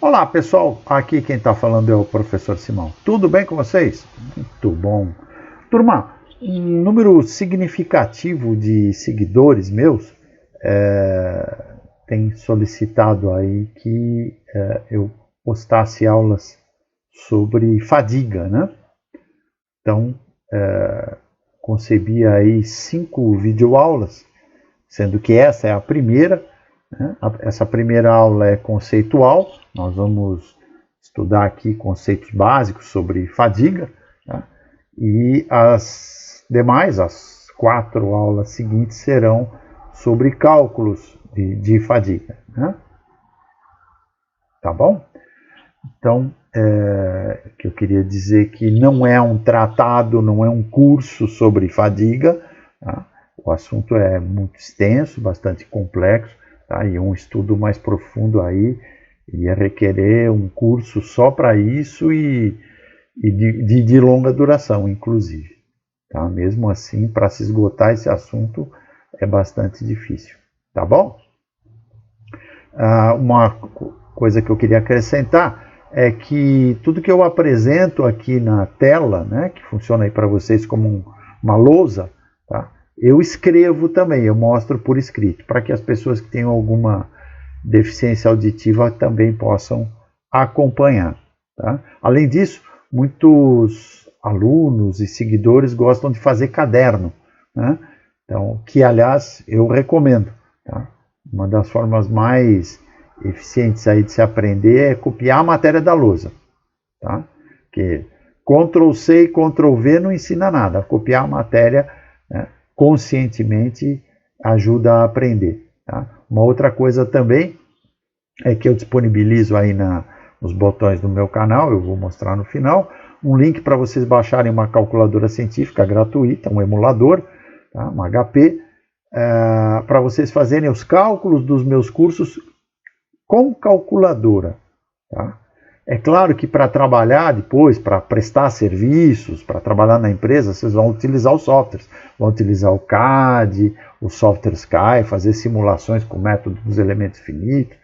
Olá pessoal, aqui quem está falando é o professor Simão. Tudo bem com vocês? Muito bom. Turma, um número significativo de seguidores meus tem solicitado aí que eu postasse aulas sobre fadiga, né? Então, concebi aí 5 videoaulas, sendo que essa é a primeira. Essa primeira aula é conceitual, nós vamos estudar aqui conceitos básicos sobre fadiga, tá? E as demais, as 4 aulas seguintes serão sobre cálculos de fadiga, né? Tá bom? Então, que eu queria dizer que não é um tratado, não é um curso sobre fadiga, tá? O assunto é muito extenso, bastante complexo, tá? E um estudo mais profundo aí ia requerer um curso só para isso e de longa duração, inclusive. Tá? Mesmo assim, para se esgotar esse assunto é bastante difícil. Tá bom? Uma coisa que eu queria acrescentar é que tudo que eu apresento aqui na tela, né, que funciona aí para vocês como uma lousa, tá? Eu escrevo também, eu mostro por escrito, para que as pessoas que tenham alguma deficiência auditiva também possam acompanhar. Tá? Além disso, muitos alunos e seguidores gostam de fazer caderno, né? Então, que aliás eu recomendo. Tá? Uma das formas mais eficientes aí de se aprender é copiar a matéria da lousa. Tá? Porque Ctrl+C e Ctrl+V não ensina nada, copiar a matéria, né, conscientemente ajuda a aprender. Tá? Uma outra coisa também é que eu disponibilizo aí nos botões do meu canal, eu vou mostrar no final, um link para vocês baixarem uma calculadora científica gratuita, um emulador, tá? Um HP, para vocês fazerem os cálculos dos meus cursos com calculadora. Tá? É claro que para trabalhar depois, para prestar serviços, para trabalhar na empresa, vocês vão utilizar os softwares. Vão utilizar o CAD, o software Sky, fazer simulações com o método dos elementos finitos,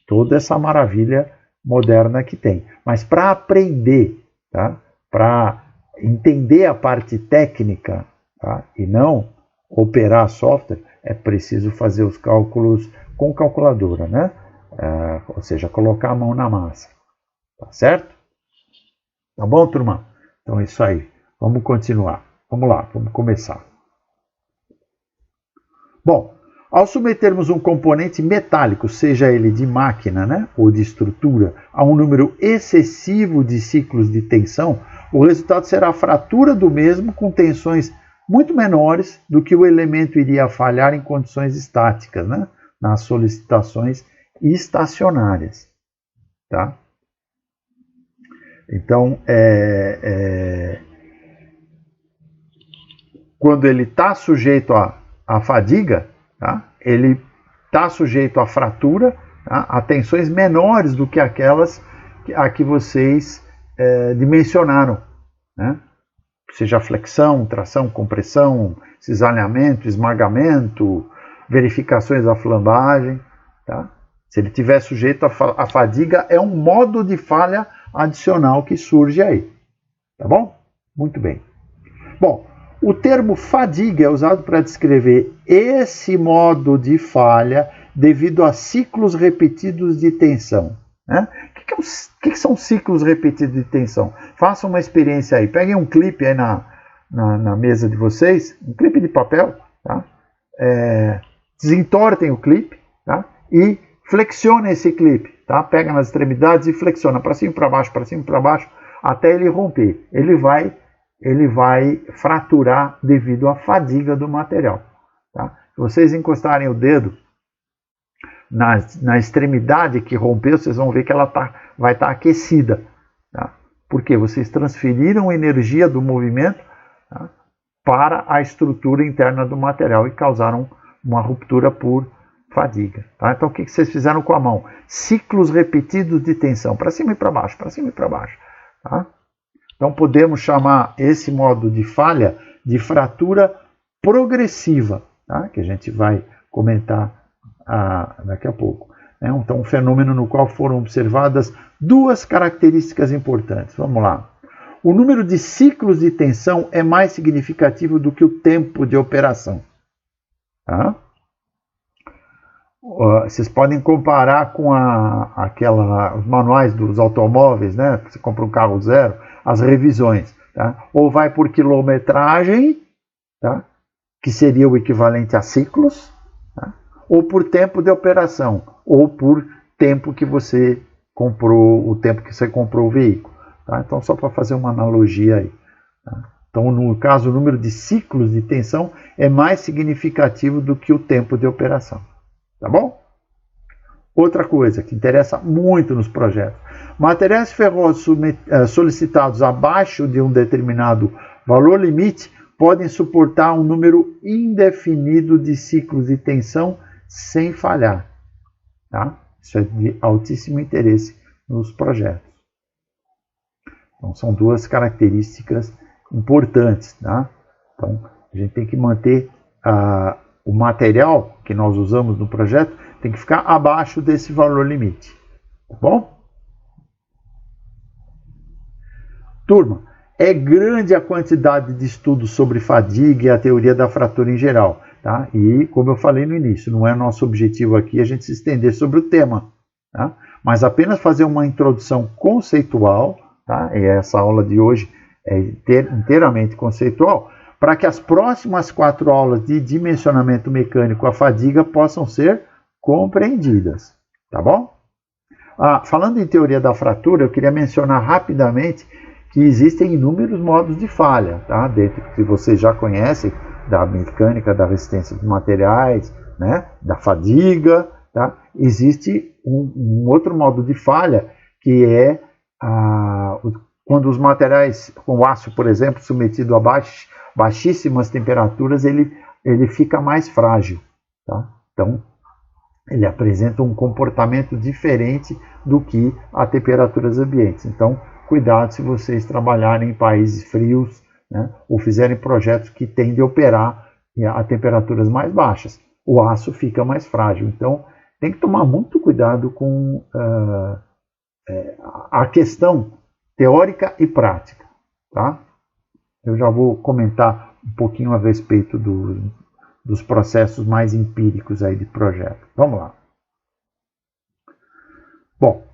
toda essa maravilha moderna que tem. Mas para aprender, tá? Para entender a parte técnica, tá? E não operar software, é preciso fazer os cálculos com calculadora, né? Ou seja, colocar a mão na massa. Tá certo? Tá bom, turma? Então é isso aí. Vamos continuar. Vamos lá, vamos começar. Bom, ao submetermos um componente metálico, seja ele de máquina, né, ou de estrutura, a um número excessivo de ciclos de tensão, o resultado será a fratura do mesmo com tensões muito menores do que o elemento iria falhar em condições estáticas, né, nas solicitações estacionárias. Tá? Então, quando ele está sujeito à fadiga, tá? Ele está sujeito à fratura, tá? A tensões menores do que aquelas a que vocês dimensionaram, né? Seja flexão, tração, compressão, cisalhamento, esmagamento, verificações da flambagem. Tá? Se ele estiver sujeito à fadiga, é um modo de falha adicional que surge aí. Tá bom? Muito bem. Bom, o termo fadiga é usado para descrever esse modo de falha devido a ciclos repetidos de tensão. Né? O que são ciclos repetidos de tensão? Façam uma experiência aí. Peguem um clipe aí na mesa de vocês, um clipe de papel, tá? Desentortem o clipe, tá? E flexionem esse clipe. Tá? Pega nas extremidades e flexiona para cima e para baixo, até ele romper. Ele vai fraturar devido à fadiga do material. Tá? Se vocês encostarem o dedo na extremidade que rompeu, vocês vão ver que ela vai estar aquecida. Tá? Porque vocês transferiram energia do movimento, tá, para a estrutura interna do material e causaram uma ruptura por fadiga. Tá? Então, o que vocês fizeram com a mão? Ciclos repetidos de tensão, para cima e para baixo, para cima e para baixo. Tá? Então, podemos chamar esse modo de falha de fratura progressiva, tá? Que a gente vai comentar daqui a pouco. né? Então, um fenômeno no qual foram observadas duas características importantes. Vamos lá. O número de ciclos de tensão é mais significativo do que o tempo de operação. Tá? Vocês podem comparar com os manuais dos automóveis, né? Você compra um carro zero, as revisões. Tá? Ou vai por quilometragem, tá? Que seria o equivalente a ciclos, tá? Ou por tempo de operação, ou por tempo que você comprou, o tempo que você comprou o veículo. Tá? Então, só para fazer uma analogia aí. Tá? Então, no caso, o número de ciclos de tensão é mais significativo do que o tempo de operação. Tá bom? Outra coisa que interessa muito nos projetos. Materiais ferrosos solicitados abaixo de um determinado valor limite podem suportar um número indefinido de ciclos de tensão sem falhar. Tá? Isso é de altíssimo interesse nos projetos. Então, são duas características importantes. Tá? Então, a gente tem que manter o material que nós usamos no projeto, tem que ficar abaixo desse valor limite. Tá bom? Turma, é grande a quantidade de estudos sobre fadiga e a teoria da fratura em geral. Tá? E, como eu falei no início, não é nosso objetivo aqui a gente se estender sobre o tema. Tá? Mas apenas fazer uma introdução conceitual, tá? E essa aula de hoje é inteiramente conceitual, para que as próximas 4 aulas de dimensionamento mecânico à fadiga possam ser compreendidas. Tá bom? Falando em teoria da fratura, eu queria mencionar rapidamente que existem inúmeros modos de falha, tá? Dentro que vocês já conhecem, da mecânica da resistência de materiais, né? Da fadiga, tá? Existe um outro modo de falha, que é quando os materiais, com o aço, por exemplo, submetido a baixíssimas temperaturas, ele fica mais frágil. Tá? Então, ele apresenta um comportamento diferente do que a temperaturas ambientes. Então, cuidado se vocês trabalharem em países frios, né, ou fizerem projetos que tendem a operar a temperaturas mais baixas. O aço fica mais frágil. Então, tem que tomar muito cuidado com a questão teórica e prática. Tá? Eu já vou comentar um pouquinho a respeito dos processos mais empíricos aí de projeto. Vamos lá. Bom,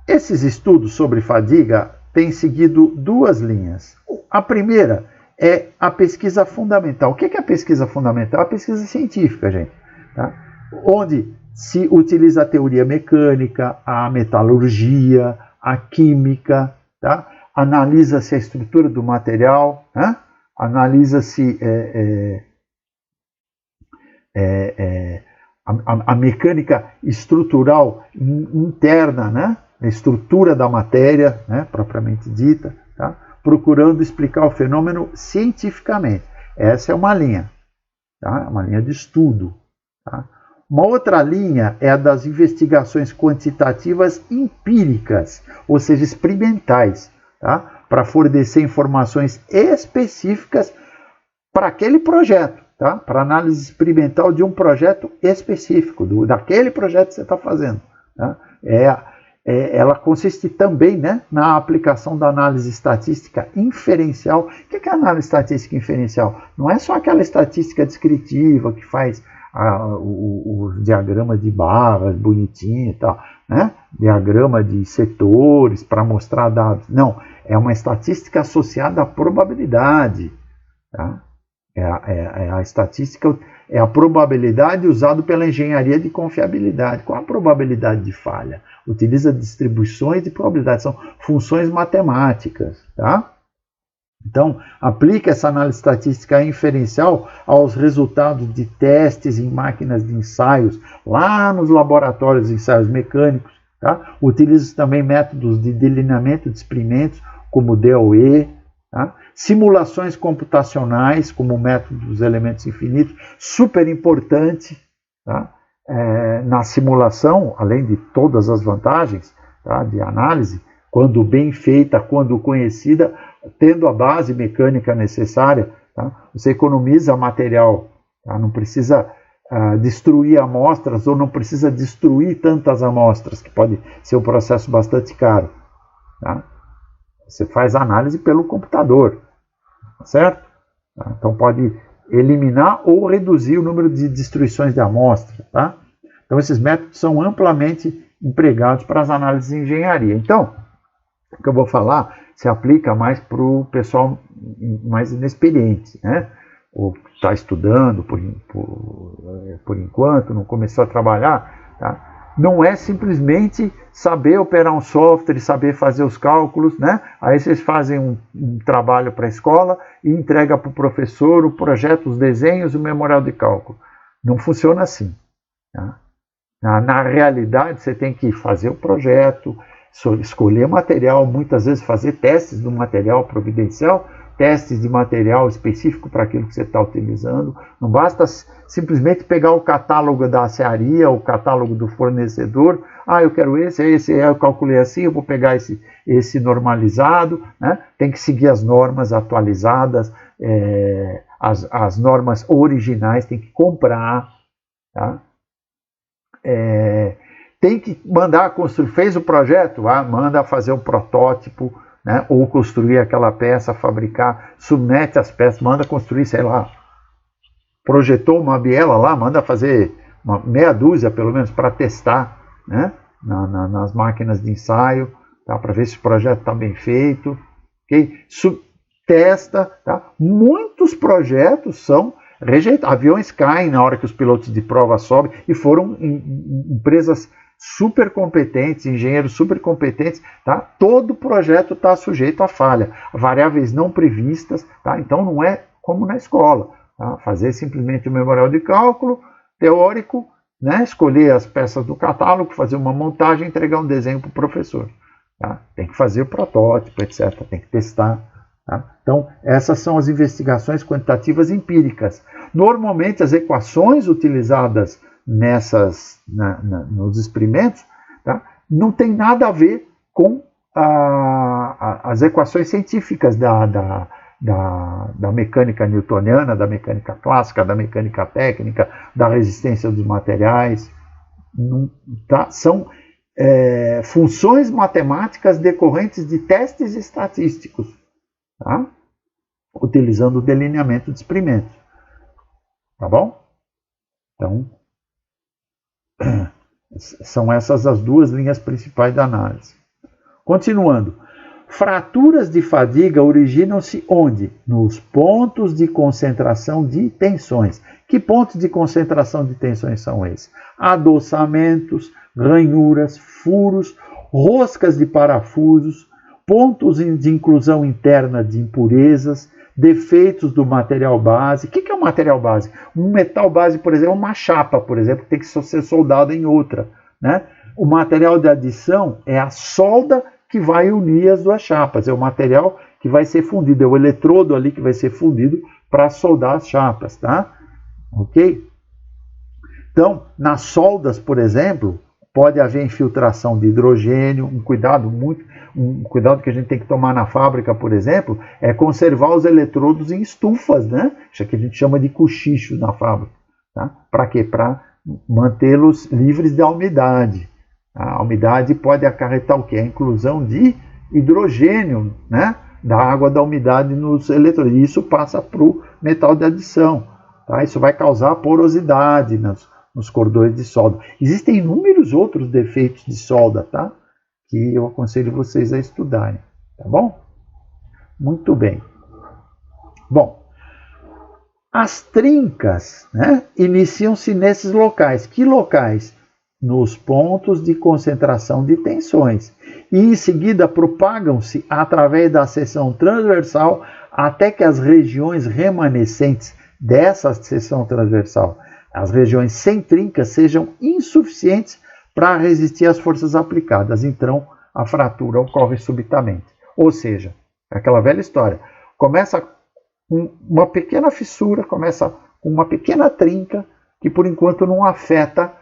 esses estudos sobre fadiga têm seguido duas linhas. A primeira é a pesquisa fundamental. O que é a pesquisa fundamental? A pesquisa científica, gente. Tá? Onde se utiliza a teoria mecânica, a metalurgia, a química, tá? Analisa-se a estrutura do material, né? Analisa-se a mecânica estrutural interna, né? A estrutura da matéria, né? Propriamente dita, tá? Procurando explicar o fenômeno cientificamente. Essa é uma linha, tá? Uma linha de estudo. Tá? Uma outra linha é a das investigações quantitativas empíricas, ou seja, experimentais, tá? Para fornecer informações específicas para aquele projeto, tá? Para análise experimental de um projeto específico, daquele projeto que você está fazendo. Tá? Ela consiste também, né, na aplicação da análise estatística inferencial. O que é a análise estatística inferencial? Não é só aquela estatística descritiva que faz o diagrama de barras bonitinho e tal, né? Diagrama de setores para mostrar dados. Não, é uma estatística associada à probabilidade. Tá? A estatística é a probabilidade usada pela engenharia de confiabilidade. Qual a probabilidade de falha? Utiliza distribuições de probabilidade, são funções matemáticas. Tá? Então, aplica essa análise estatística inferencial aos resultados de testes em máquinas de ensaios, lá nos laboratórios de ensaios mecânicos. Tá? Utiliza também métodos de delineamento de experimentos, como o DOE, tá? Simulações computacionais, como o método dos elementos infinitos, super importante. Tá? Na simulação, além de todas as vantagens, tá, de análise, quando bem feita, quando conhecida, tendo a base mecânica necessária, tá? Você economiza material, tá? Não precisa destruir amostras ou não precisa destruir tantas amostras, que pode ser um processo bastante caro. Tá? Você faz análise pelo computador, certo? Tá? Então pode eliminar ou reduzir o número de destruições de amostra. Tá? Então esses métodos são amplamente empregados para as análises de engenharia. Então, o que eu vou falar se aplica mais para o pessoal mais inexperiente, né? Ou está estudando por enquanto, não começou a trabalhar. Tá? Não é simplesmente saber operar um software e saber fazer os cálculos, né? Aí vocês fazem um trabalho para a escola e entrega para o professor o projeto, os desenhos e o memorial de cálculo. Não funciona assim. Tá? Na realidade, você tem que fazer o projeto, escolher material, muitas vezes fazer testes do material providencial, testes de material específico para aquilo que você está utilizando. Não basta simplesmente pegar o catálogo da acearia, o catálogo do fornecedor. Eu quero esse, eu calculei assim, eu vou pegar esse normalizado. Né? Tem que seguir as normas atualizadas, as normas originais, tem que comprar. Tá? Tem que mandar construir, fez o projeto, manda fazer um protótipo, né? Ou construir aquela peça, fabricar, submete as peças, manda construir, sei lá, projetou uma biela lá, manda fazer uma meia dúzia pelo menos para testar, né? Nas máquinas de ensaio, tá? Para ver se o projeto está bem feito, okay? Testa, tá? Muitos projetos são rejeitados, aviões caem na hora que os pilotos de prova sobem, e foram empresas super competentes, engenheiros super competentes, tá? Todo projeto está sujeito a falha, variáveis não previstas, tá? Então não é como na escola, tá? Fazer simplesmente o memorial de cálculo teórico, né? Escolher as peças do catálogo, fazer uma montagem, entregar um desenho para o professor, tá? Tem que fazer o protótipo, etc. Tem que testar. Tá? Então essas são as investigações quantitativas empíricas. Normalmente as equações utilizadas nos experimentos, tá? Não tem nada a ver com as equações científicas da mecânica newtoniana, da mecânica clássica, da mecânica técnica, da resistência dos materiais. Não, tá? São funções matemáticas decorrentes de testes estatísticos, tá? Utilizando o delineamento de experimentos. Tá bom? Então, são essas as duas linhas principais da análise. Continuando. Fraturas de fadiga originam-se onde? Nos pontos de concentração de tensões. Que pontos de concentração de tensões são esses? Adoçamentos, ranhuras, furos, roscas de parafusos, pontos de inclusão interna de impurezas, defeitos do material base. O que é o material base? Um metal base, por exemplo, uma chapa, por exemplo, que tem que ser soldada em outra, né? O material de adição é a solda que vai unir as duas chapas, é o material que vai ser fundido, é o eletrodo ali que vai ser fundido para soldar as chapas, tá? Ok? Então, nas soldas, por exemplo, pode haver infiltração de hidrogênio, um cuidado que a gente tem que tomar na fábrica, por exemplo, é conservar os eletrodos em estufas, né? Isso aqui a gente chama de cochicho na fábrica, tá? Para quê? Para mantê-los livres da umidade. A umidade pode acarretar o quê? A inclusão de hidrogênio, né? Da água da umidade nos eletrodos. E isso passa para o metal de adição, tá? Isso vai causar porosidade nos cordões de solda. Existem inúmeros outros defeitos de solda, tá? Que eu aconselho vocês a estudarem, tá bom? Muito bem. Bom, as trincas, né, iniciam-se nesses locais. Que locais? Nos pontos de concentração de tensões. E em seguida propagam-se através da seção transversal até que as regiões remanescentes dessa seção transversal, as regiões sem trincas, sejam insuficientes para resistir às forças aplicadas. Então, a fratura ocorre subitamente. Ou seja, é aquela velha história. Começa com uma pequena fissura, começa com uma pequena trinca, que por enquanto não afeta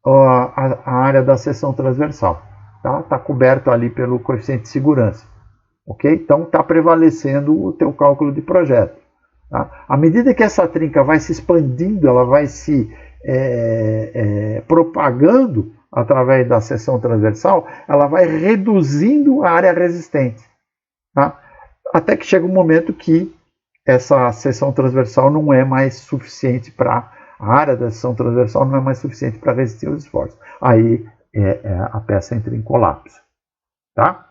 a área da seção transversal. Tá coberto ali pelo coeficiente de segurança. Ok? Então, está prevalecendo o teu cálculo de projeto. Tá? À medida que essa trinca vai se expandindo, ela vai se propagando através da seção transversal, ela vai reduzindo a área resistente. Tá? Até que chega um momento que essa seção transversal não é mais suficiente para... A área da seção transversal não é mais suficiente para resistir aos esforços. Aí a peça entra em colapso. Tá?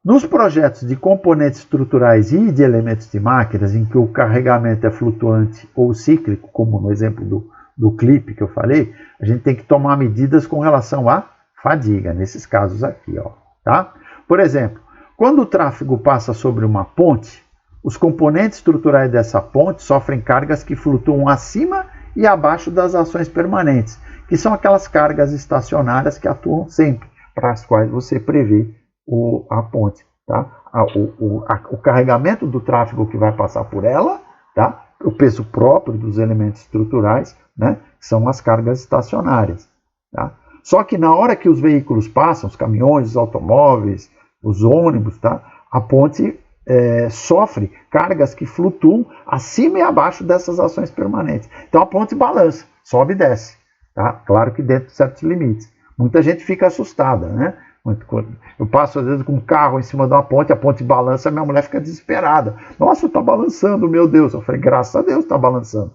Nos projetos de componentes estruturais e de elementos de máquinas, em que o carregamento é flutuante ou cíclico, como no exemplo do clipe que eu falei, a gente tem que tomar medidas com relação à fadiga, nesses casos aqui. Ó, tá? Por exemplo, quando o tráfego passa sobre uma ponte, os componentes estruturais dessa ponte sofrem cargas que flutuam acima e abaixo das ações permanentes, que são aquelas cargas estacionárias que atuam sempre, para as quais você prevê a ponte. Tá? O carregamento do tráfego que vai passar por ela, tá? O peso próprio dos elementos estruturais, né? São as cargas estacionárias. Tá? Só que na hora que os veículos passam, os caminhões, os automóveis, os ônibus, tá? A ponte sofre cargas que flutuam acima e abaixo dessas ações permanentes. Então a ponte balança, sobe e desce. Tá? Claro que dentro de certos limites. Muita gente fica assustada, né? Eu passo às vezes com um carro em cima de uma ponte, a ponte balança, a minha mulher fica desesperada. Nossa, está balançando, meu Deus. Eu falei, graças a Deus está balançando.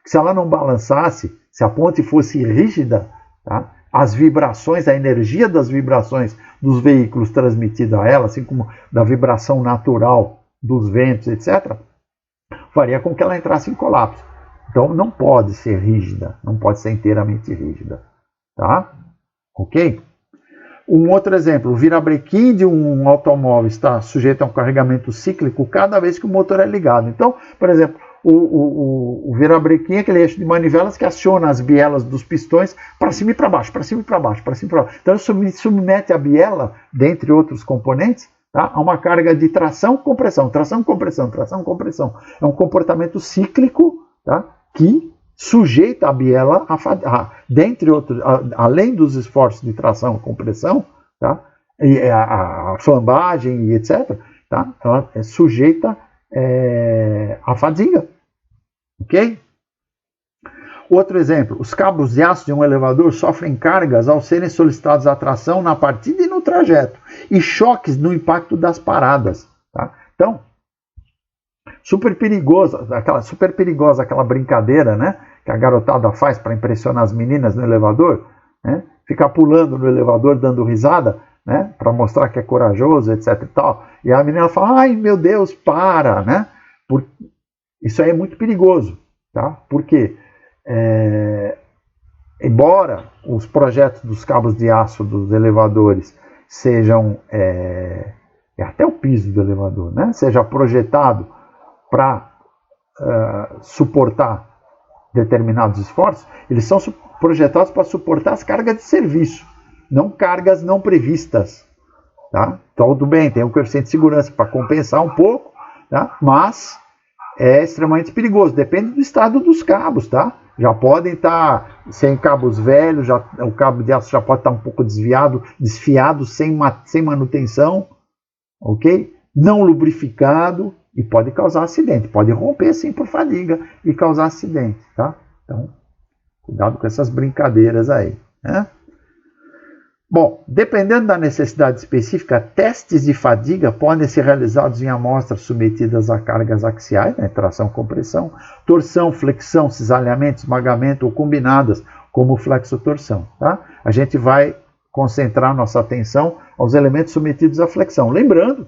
Se ela não balançasse, se a ponte fosse rígida, tá? As vibrações, a energia das vibrações dos veículos transmitida a ela, assim como da vibração natural dos ventos, etc., faria com que ela entrasse em colapso. Então não pode ser rígida, não pode ser inteiramente rígida. Tá? Ok? Um outro exemplo, o virabrequim de um automóvel está sujeito a um carregamento cíclico cada vez que o motor é ligado. Então, por exemplo, o virabrequim é aquele eixo de manivelas que aciona as bielas dos pistões para cima e para baixo, para cima e para baixo, para cima e para baixo. Então ele submete a biela, dentre outros componentes, tá, a uma carga de tração, compressão, tração, compressão, tração, compressão. É um comportamento cíclico, tá, que sujeita a biela, dentre outros, além dos esforços de tração e compressão, tá, e a flambagem e etc., tá, ela é sujeita a fadiga. Ok? Outro exemplo, os cabos de aço de um elevador sofrem cargas ao serem solicitados a tração na partida e no trajeto, e choques no impacto das paradas. Tá? Então, super perigosa aquela brincadeira, né, que a garotada faz para impressionar as meninas no elevador, né, ficar pulando no elevador dando risada, né, para mostrar que é corajoso, etc. E tal. E a menina fala, ai meu Deus, para, né? Isso aí é muito perigoso, tá? Porque, embora os projetos dos cabos de aço dos elevadores sejam, até o piso do elevador, né? Seja projetado para suportar determinados esforços, eles são projetados para suportar as cargas de serviço, não cargas não previstas. Tá? Então, tudo bem, tem um coeficiente de segurança para compensar um pouco, tá? Mas é extremamente perigoso, depende do estado dos cabos. Tá? Já podem estar sem cabos velhos, o cabo de aço já pode estar um pouco desfiado, sem manutenção, ok? Não lubrificado, e pode causar acidente, pode romper sim por fadiga e causar acidente. Tá? Então, cuidado com essas brincadeiras aí. Né? Bom, dependendo da necessidade específica, testes de fadiga podem ser realizados em amostras submetidas a cargas axiais, né, tração, compressão, torção, flexão, cisalhamento, esmagamento ou combinadas, como flexotorção. Tá? A gente vai concentrar nossa atenção aos elementos submetidos à flexão. Lembrando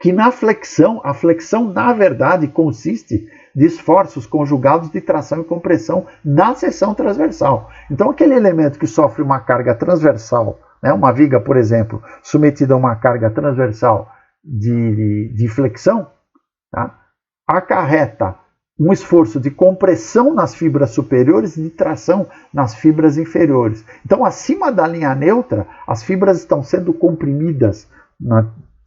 que na flexão, a flexão na verdade consiste de esforços conjugados de tração e compressão na seção transversal. Então aquele elemento que sofre uma carga transversal, né, uma viga, por exemplo, submetida a uma carga transversal de flexão, tá, acarreta um esforço de compressão nas fibras superiores e de tração nas fibras inferiores. Então acima da linha neutra, as fibras estão sendo comprimidas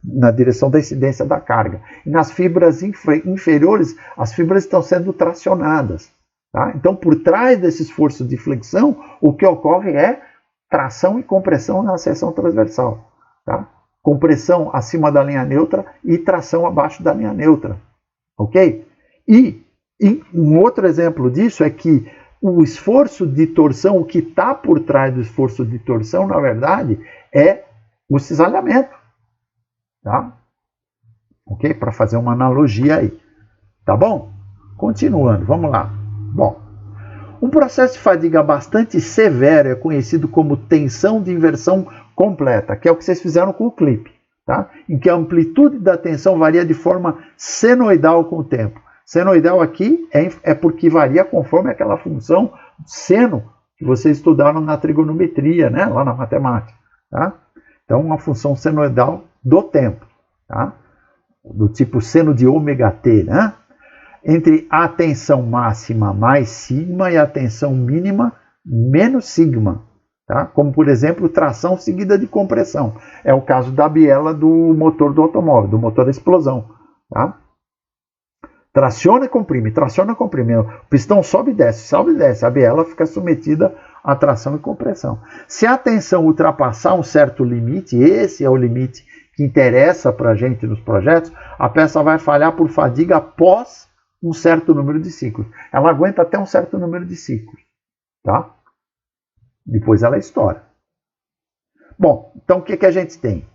na direção da incidência da carga. E nas fibras inferiores, as fibras estão sendo tracionadas. Tá? Então, por trás desse esforço de flexão, o que ocorre é tração e compressão na seção transversal. Tá? Compressão acima da linha neutra e tração abaixo da linha neutra. Ok? E um outro exemplo disso é que o esforço de torção, o que está por trás do esforço de torção, na verdade, é o cisalhamento. Tá? Ok? Para fazer uma analogia aí. Tá bom? Continuando, vamos lá. Bom, um processo de fadiga bastante severo é conhecido como tensão de inversão completa, que é o que vocês fizeram com o clipe, tá? Em que a amplitude da tensão varia de forma senoidal com o tempo. Senoidal aqui é porque varia conforme aquela função seno que vocês estudaram na trigonometria, né? Lá na matemática. Tá? Então, uma função senoidal do tempo. Tá? Do tipo seno de ômega t, né? Entre a tensão máxima mais sigma e a tensão mínima menos sigma. Tá? Como, por exemplo, tração seguida de compressão. É o caso da biela do motor do automóvel, do motor da explosão. Tá? Traciona e comprime, traciona e comprime. O pistão sobe e desce, a biela fica submetida a tração e compressão. Se a tensão ultrapassar um certo limite, esse é o limite que interessa para a gente nos projetos, a peça vai falhar por fadiga após um certo número de ciclos. Ela aguenta até um certo número de ciclos. Tá? Depois ela estoura. Bom, então o que a gente tem?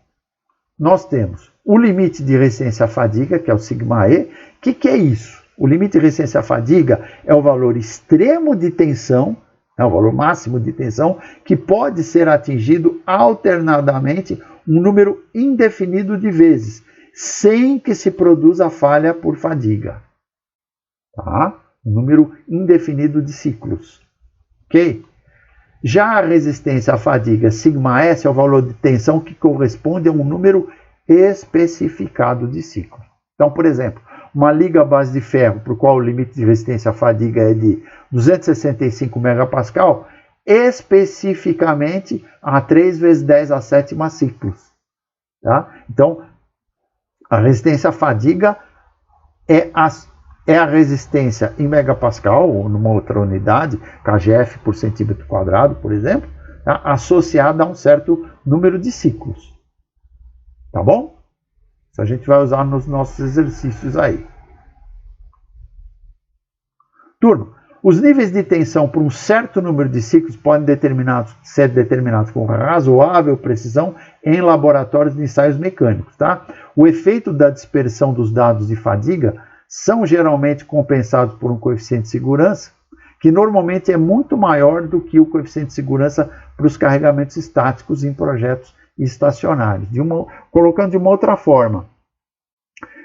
Nós temos o limite de resistência à fadiga, que é o σE. O que é isso? O limite de resistência à fadiga é o valor extremo de tensão, é o valor máximo de tensão, que pode ser atingido alternadamente um número indefinido de vezes, sem que se produza falha por fadiga. Tá? Um número indefinido de ciclos. Ok? Já a resistência à fadiga σS é o valor de tensão que corresponde a um número especificado de ciclos. Então, por exemplo, uma liga à base de ferro, para o qual o limite de resistência à fadiga é de 265 MPa, especificamente a 3 vezes 10 a sétima ciclos. Tá? Então, a resistência à fadiga é a resistência em megapascal, ou numa outra unidade, kgf por centímetro quadrado, por exemplo, tá? Associada a um certo número de ciclos. Tá bom? Isso a gente vai usar nos nossos exercícios aí. Turma, os níveis de tensão por um certo número de ciclos podem ser determinados com razoável precisão em laboratórios de ensaios mecânicos. Tá? O efeito da dispersão dos dados de fadiga são geralmente compensados por um coeficiente de segurança, que normalmente é muito maior do que o coeficiente de segurança para os carregamentos estáticos em projetos estacionários. Colocando de uma outra forma,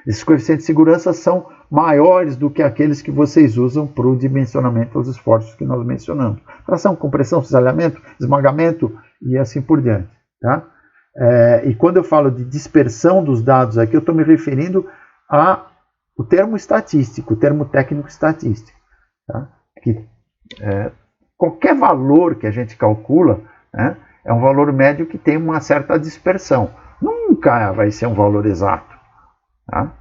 esses coeficientes de segurança são maiores do que aqueles que vocês usam para o dimensionamento dos esforços que nós mencionamos. Tração, compressão, cisalhamento, esmagamento e assim por diante. Tá? E quando eu falo de dispersão dos dados aqui, eu estou me referindo ao termo estatístico, o termo técnico estatístico. Tá? Que qualquer valor que a gente calcula, né, é um valor médio que tem uma certa dispersão. Nunca vai ser um valor exato. Tá?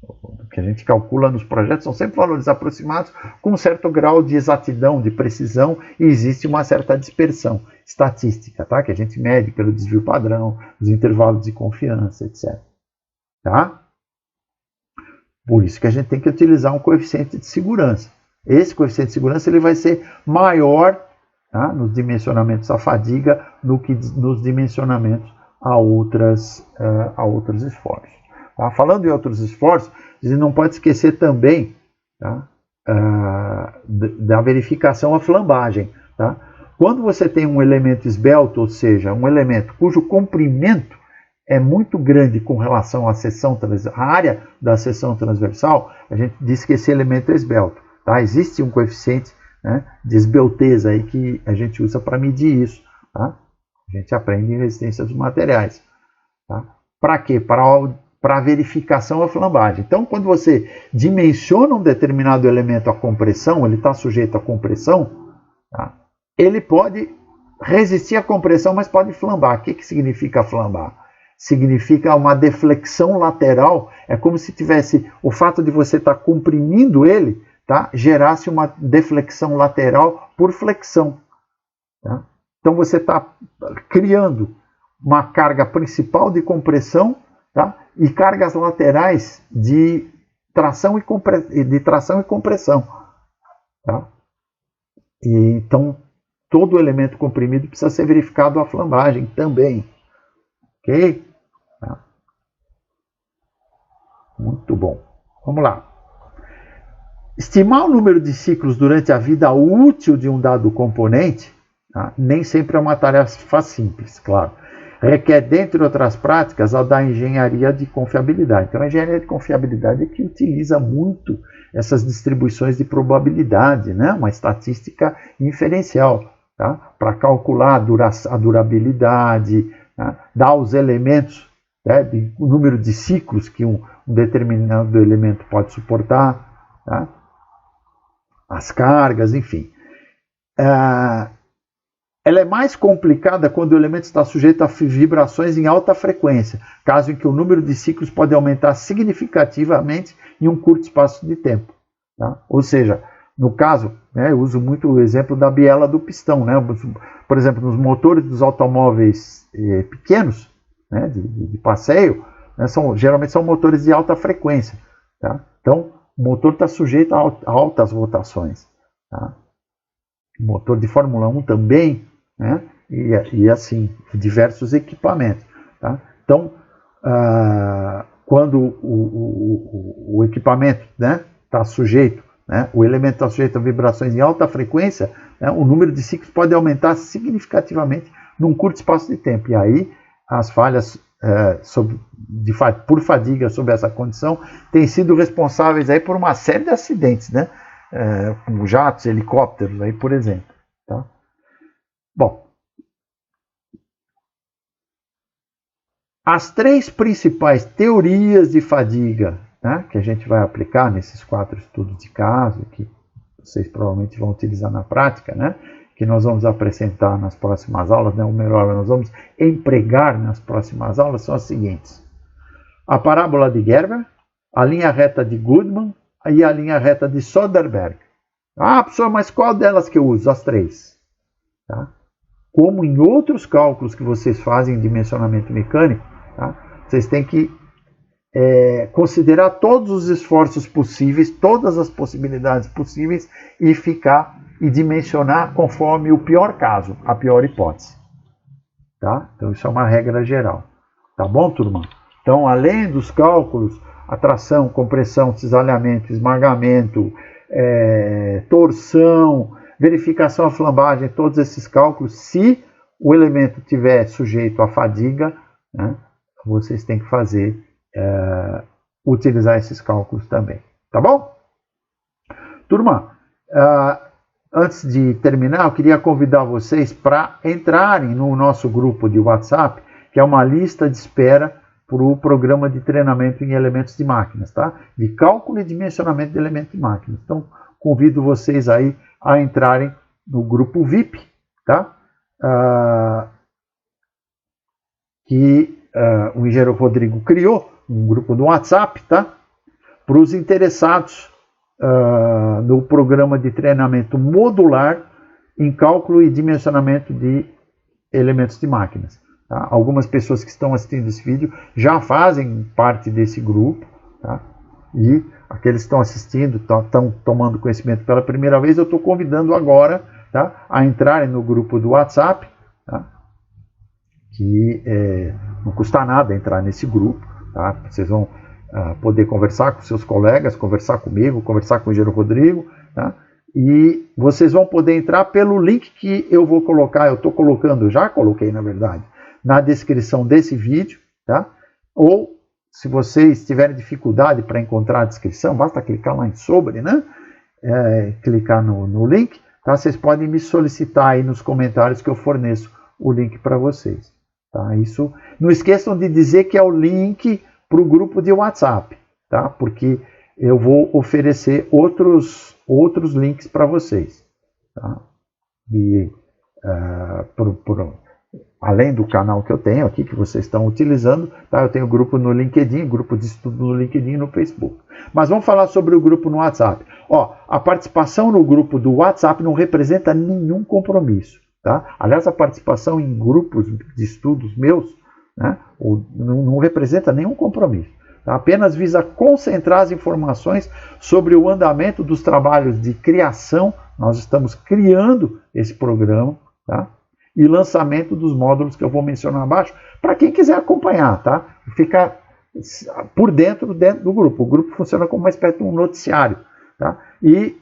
O que a gente calcula nos projetos são sempre valores aproximados com um certo grau de exatidão, de precisão, e existe uma certa dispersão estatística, tá? Que a gente mede pelo desvio padrão, os intervalos de confiança, etc. Tá? Por isso que a gente tem que utilizar um coeficiente de segurança. Esse coeficiente de segurança ele vai ser maior, tá, nos dimensionamentos à fadiga do que nos dimensionamentos a outros esforços. Tá? Falando em outros esforços, a gente não pode esquecer também, tá, da verificação à flambagem. Tá? Quando você tem um elemento esbelto, ou seja, um elemento cujo comprimento é muito grande com relação à área da seção transversal, a gente diz que esse elemento é esbelto. Tá? Existe um coeficiente, né, de esbelteza aí que a gente usa para medir isso. Tá? A gente aprende em resistência dos materiais. Tá? Para quê? Para a verificação à flambagem. Então, quando você dimensiona um determinado elemento à compressão, ele está sujeito à compressão, tá? Ele pode resistir à compressão, mas pode flambar. O que significa flambar? Significa uma deflexão lateral. É como se tivesse o fato de você estar comprimindo ele, tá, gerasse uma deflexão lateral por flexão. Tá? Então você está criando uma carga principal de compressão, tá, e cargas laterais de tração e compressão. Tá? E, então, todo elemento comprimido precisa ser verificado a flambagem também. Ok? Tá? Muito bom. Vamos lá. Estimar o número de ciclos durante a vida útil de um dado componente, tá? Nem sempre é uma tarefa simples, claro. Requer, dentre outras práticas, a da engenharia de confiabilidade. Então, a engenharia de confiabilidade é que utiliza muito essas distribuições de probabilidade, né? Uma estatística inferencial, tá? Para calcular a durabilidade, tá? Dar os elementos, né? O número de ciclos que um determinado elemento pode suportar, tá? As cargas, enfim. Ela é mais complicada quando o elemento está sujeito a vibrações em alta frequência, caso em que o número de ciclos pode aumentar significativamente em um curto espaço de tempo. Tá? Ou seja, no caso, né, eu uso muito o exemplo da biela do pistão. Né? Por exemplo, nos motores dos automóveis pequenos, né, de passeio, né, geralmente são motores de alta frequência. Tá? Então, o motor está sujeito a altas rotações. Tá? O motor de Fórmula 1 também, né? E assim, diversos equipamentos. Tá? Então, quando o equipamento, né, está sujeito, né, o elemento está sujeito a vibrações em alta frequência, né, o número de ciclos pode aumentar significativamente num curto espaço de tempo. E aí, as falhas por fadiga sob essa condição têm sido responsáveis aí por uma série de acidentes, né? Como jatos, helicópteros, aí, por exemplo. Tá? Bom, as três principais teorias de fadiga, né, que a gente vai aplicar nesses 4 estudos de caso, que vocês provavelmente vão utilizar na prática, né, que nós vamos apresentar nas próximas aulas, né, ou melhor, nós vamos empregar nas próximas aulas, são as seguintes: a parábola de Gerber, a linha reta de Goodman e a linha reta de Soderberg. Ah, professor, mas qual delas que eu uso? As 3. Tá? Como em outros cálculos que vocês fazem em dimensionamento mecânico, tá? Vocês têm que considerar todos os esforços possíveis, todas as possibilidades possíveis e dimensionar conforme o pior caso, a pior hipótese. Tá? Então isso é uma regra geral. Tá bom, turma? Então, além dos cálculos, atração, compressão, cisalhamento, esmagamento, torção, verificação à flambagem, todos esses cálculos, se o elemento estiver sujeito à fadiga, né, vocês têm que utilizar esses cálculos também. Tá bom? Turma, antes de terminar, eu queria convidar vocês para entrarem no nosso grupo de WhatsApp, que é uma lista de espera para o programa de treinamento em elementos de máquinas, tá? De cálculo e dimensionamento de elementos de máquinas. Então, convido vocês aí a entrarem no grupo VIP, tá? Que o engenheiro Rodrigo criou, um grupo no WhatsApp, tá? Para os interessados no programa de treinamento modular em cálculo e dimensionamento de elementos de máquinas. Tá? Algumas pessoas que estão assistindo esse vídeo já fazem parte desse grupo, tá? E aqueles que estão assistindo, estão tomando conhecimento pela primeira vez, eu estou convidando agora, tá, a entrarem no grupo do WhatsApp, tá? Que não custa nada entrar nesse grupo. Tá? Vocês vão poder conversar com seus colegas, conversar comigo, conversar com o engenheiro Rodrigo, tá? E vocês vão poder entrar pelo link que eu vou colocar, eu estou colocando, já coloquei na verdade, na descrição desse vídeo, tá? Ou se vocês tiverem dificuldade para encontrar a descrição, basta clicar lá em sobre, né? Clicar no link, tá? Vocês podem me solicitar aí nos comentários que eu forneço o link para vocês. Tá? Isso, não esqueçam de dizer que é o link para o grupo de WhatsApp, tá? Porque eu vou oferecer outros links para vocês. Tá? Além do canal que eu tenho aqui, que vocês estão utilizando, tá? Eu tenho grupo no LinkedIn, grupo de estudo no LinkedIn e no Facebook. Mas vamos falar sobre o grupo no WhatsApp. Ó, a participação no grupo do WhatsApp não representa nenhum compromisso. Tá? Aliás, a participação em grupos de estudos meus, né, não representa nenhum compromisso. tá? Apenas visa concentrar as informações sobre o andamento dos trabalhos de criação. Nós estamos criando esse programa, tá? E lançamento dos módulos que eu vou mencionar abaixo, para quem quiser acompanhar, tá? Ficar por dentro do grupo. O grupo funciona como uma espécie de um noticiário, tá? E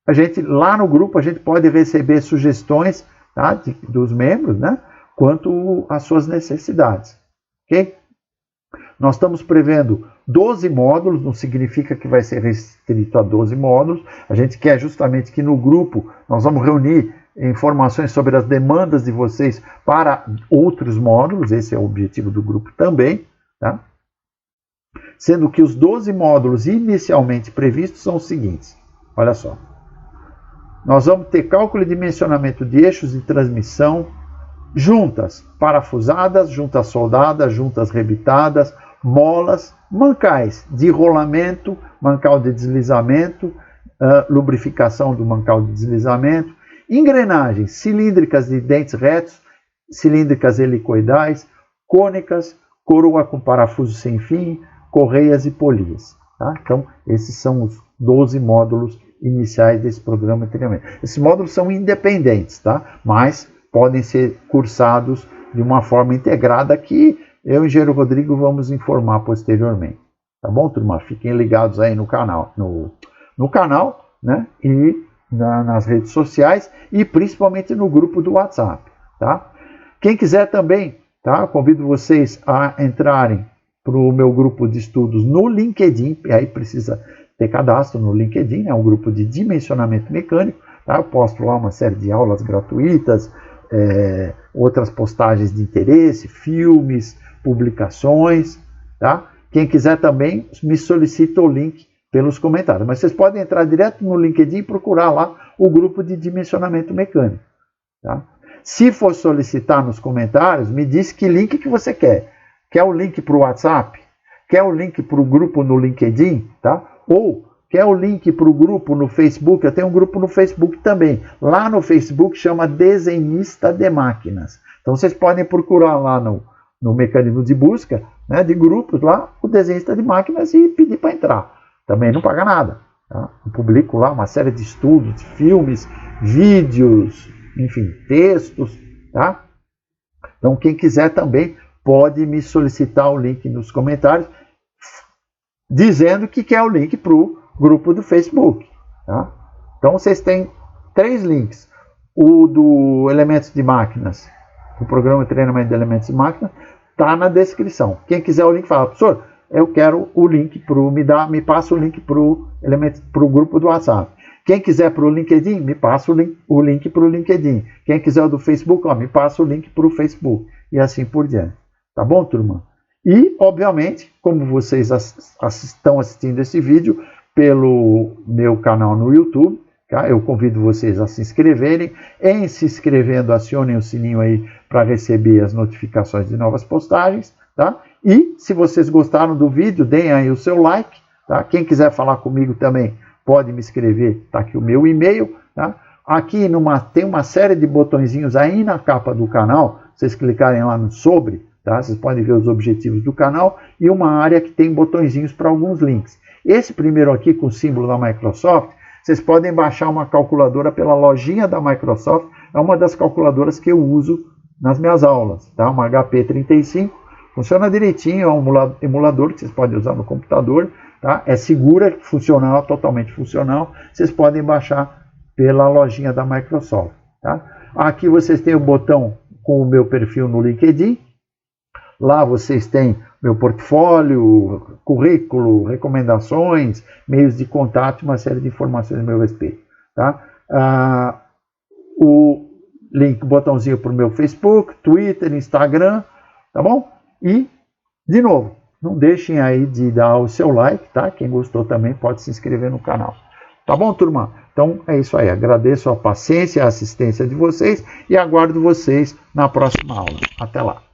a gente, lá no grupo, a gente pode receber sugestões, tá, dos membros, né, quanto às suas necessidades. Ok? Nós estamos prevendo 12 módulos, não significa que vai ser restrito a 12 módulos. A gente quer justamente que no grupo nós vamos reunir informações sobre as demandas de vocês para outros módulos. Esse é o objetivo do grupo também, tá? Sendo que os 12 módulos inicialmente previstos são os seguintes. Olha só. Nós vamos ter cálculo e dimensionamento de eixos de transmissão, juntas parafusadas, juntas soldadas, juntas rebitadas, molas, mancais de rolamento, mancal de deslizamento, lubrificação do mancal de deslizamento, engrenagens cilíndricas de dentes retos, cilíndricas helicoidais, cônicas, coroa com parafuso sem fim, correias e polias. Tá? Então, esses são os 12 módulos iniciais desse programa de treinamento. Esses módulos são independentes, tá? Mas podem ser cursados de uma forma integrada que eu e o engenheiro Rodrigo vamos informar posteriormente. Tá bom, turma? Fiquem ligados aí no canal, no canal, né? E nas redes sociais e principalmente no grupo do WhatsApp, tá? Quem quiser também, tá? Convido vocês a entrarem para o meu grupo de estudos no LinkedIn, e aí precisa ter cadastro no LinkedIn, é um grupo de dimensionamento mecânico, tá? Eu posto lá uma série de aulas gratuitas, outras postagens de interesse, filmes, publicações, tá? Quem quiser também me solicita o link pelos comentários, mas vocês podem entrar direto no LinkedIn e procurar lá o grupo de dimensionamento mecânico, tá? Se for solicitar nos comentários, me diz que link que você quer. Quer o link para o WhatsApp? Quer o link para o grupo no LinkedIn? Tá? Ou quer o link para o grupo no Facebook? Eu tenho um grupo no Facebook também. Lá no Facebook chama Desenhista de Máquinas. Então vocês podem procurar lá no mecanismo de busca, né, de grupos lá, o Desenhista de Máquinas e pedir para entrar. Também não paga nada. Tá? Eu publico lá uma série de estudos, de filmes, vídeos, enfim, textos. Tá? Então quem quiser também pode me solicitar o link nos comentários, dizendo que quer o link para o grupo do Facebook. Tá? Então vocês têm 3 links. O do Elementos de Máquinas, o programa de treinamento de elementos de máquinas, está na descrição. Quem quiser o link, fala, professor, eu quero o link me passa o link para o grupo do WhatsApp. Quem quiser para o LinkedIn, me passa o link para o LinkedIn. Quem quiser o do Facebook, me passa o link para o Facebook. E assim por diante. Tá bom, turma? E, obviamente, como vocês estão assistindo esse vídeo pelo meu canal no YouTube, tá? Eu convido vocês a se inscreverem. Em se inscrevendo, acionem o sininho aí para receber as notificações de novas postagens, tá? E, se vocês gostaram do vídeo, deem aí o seu like, tá? Quem quiser falar comigo também, pode me escrever, tá aqui o meu e-mail, tá? Aqui tem uma série de botõezinhos aí na capa do canal, vocês clicarem lá no sobre, tá? Vocês podem ver os objetivos do canal e uma área que tem botõezinhos para alguns links. Esse primeiro aqui com o símbolo da Microsoft, vocês podem baixar uma calculadora pela lojinha da Microsoft, é uma das calculadoras que eu uso nas minhas aulas, tá? Uma HP35, funciona direitinho, é um emulador que vocês podem usar no computador, tá? É segura, funcional, totalmente funcional, vocês podem baixar pela lojinha da Microsoft, tá? Aqui vocês têm o botão com o meu perfil no LinkedIn. Lá vocês têm meu portfólio, currículo, recomendações, meios de contato, uma série de informações a meu respeito. Tá? O link, botãozinho para o meu Facebook, Twitter, Instagram, tá bom? E, de novo, não deixem aí de dar o seu like, tá? Quem gostou também pode se inscrever no canal. Tá bom, turma? Então é isso aí. Agradeço a paciência e a assistência de vocês e aguardo vocês na próxima aula. Até lá.